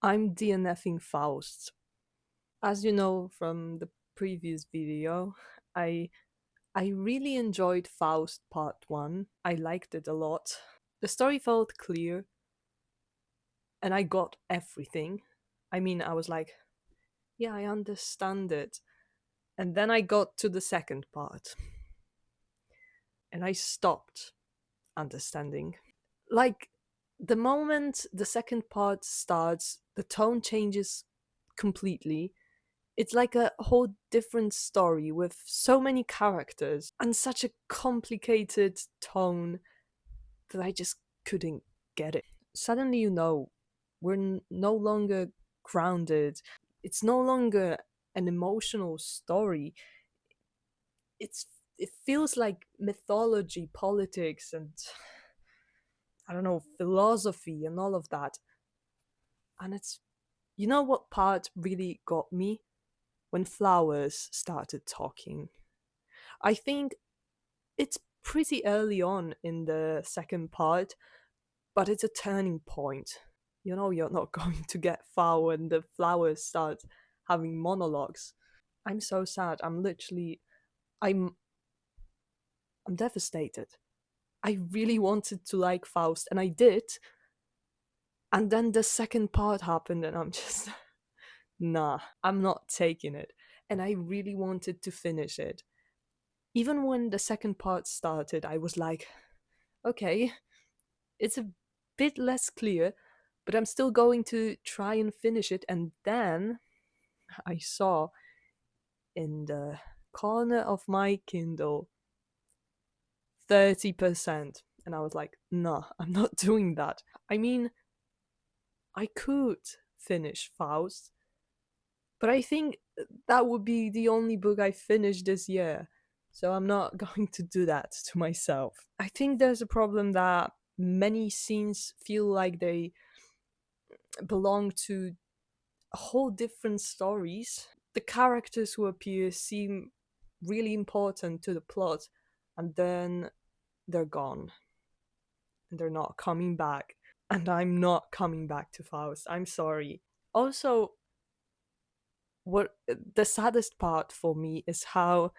I'm DNFing Faust. As you know from the previous video, I I really enjoyed Faust Part 1. I liked it a lot. The story felt clear and I got everything. I mean, I was like, yeah, I understand it. And then I got to the second part and I stopped understanding. Like, the moment the second part starts, the tone changes completely. It's like a whole different story with so many characters and such a complicated tone that I just couldn't get it. Suddenly, we're no longer grounded. It's no longer an emotional story. It's it feels like mythology, politics, and I don't know, philosophy and all of that. And it's you know what part really got me? When flowers started talking. I think it's pretty early on in the second part, but it's a turning point. You're not going to get far when the flowers start having monologues. I'm so sad. I'm I'm devastated. I really wanted to like Faust and I did. And then the second part happened and I'm just nah, I'm not taking it. And I really wanted to finish it. Even when the second part started, I was like, okay, it's a bit less clear, but I'm still going to try and finish it. And then I saw in the corner of my Kindle 30%. And I was like, nah, I'm not doing that. I mean, I could finish Faust, but I think that would be the only book I finished this year. So I'm not going to do that to myself. I think there's a problem that many scenes feel like they belong to whole different stories. The characters who appear seem really important to the plot, and then they're gone. And they're not coming back. And I'm not coming back to Faust. I'm sorry. Also, what the saddest part for me is how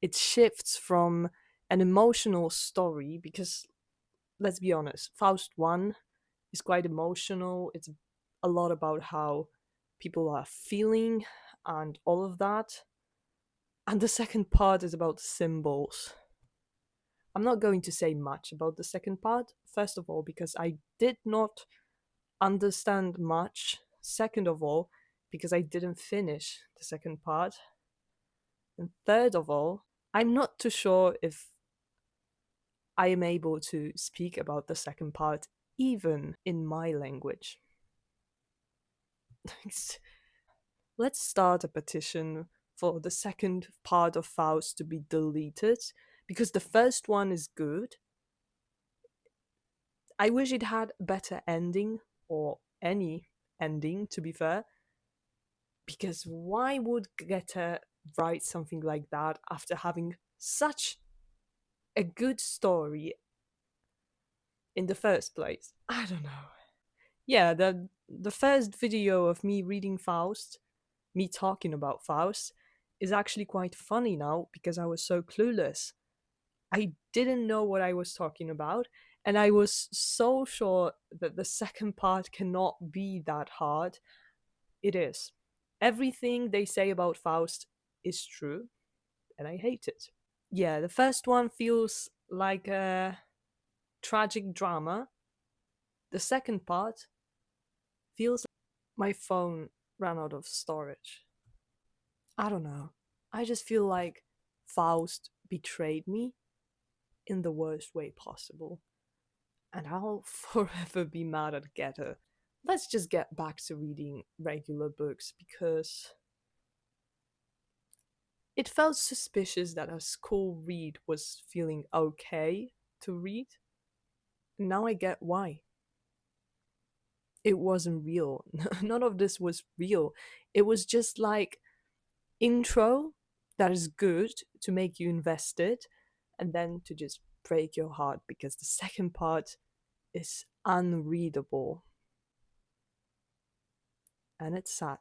it shifts from an emotional story because let's be honest, Faust 1 is quite emotional. It's a lot about how people are feeling and all of that. And the second part is about symbols. I'm not going to say much about the second part, first of all, because I did not understand much. Second of all, because I didn't finish the second part. And third of all, I'm not too sure if I am able to speak about the second part even in my language. Let's start a petition for the second part of Faust to be deleted because the first one is good. I wish it had a better ending or any ending, to be fair, because why would Goethe write something like that after having such a good story in the first place? I don't know. Yeah, the first video of me reading Faust, me talking about Faust, is actually quite funny now because I was so clueless. I didn't know what I was talking about, and I was so sure that the second part cannot be that hard. It is. Everything they say about Faust is true, and I hate it. Yeah, the first one feels like a tragic drama. The second part feels like my phone ran out of storage. I don't know. I just feel like Faust betrayed me in the worst way possible. And I'll forever be mad at Goethe. Let's just get back to reading regular books because it felt suspicious that a school read was feeling okay to read. Now I get why. It wasn't real. None of this was real. It was just like intro that is good to make you invested and then to just break your heart because the second part is unreadable. and it's sad.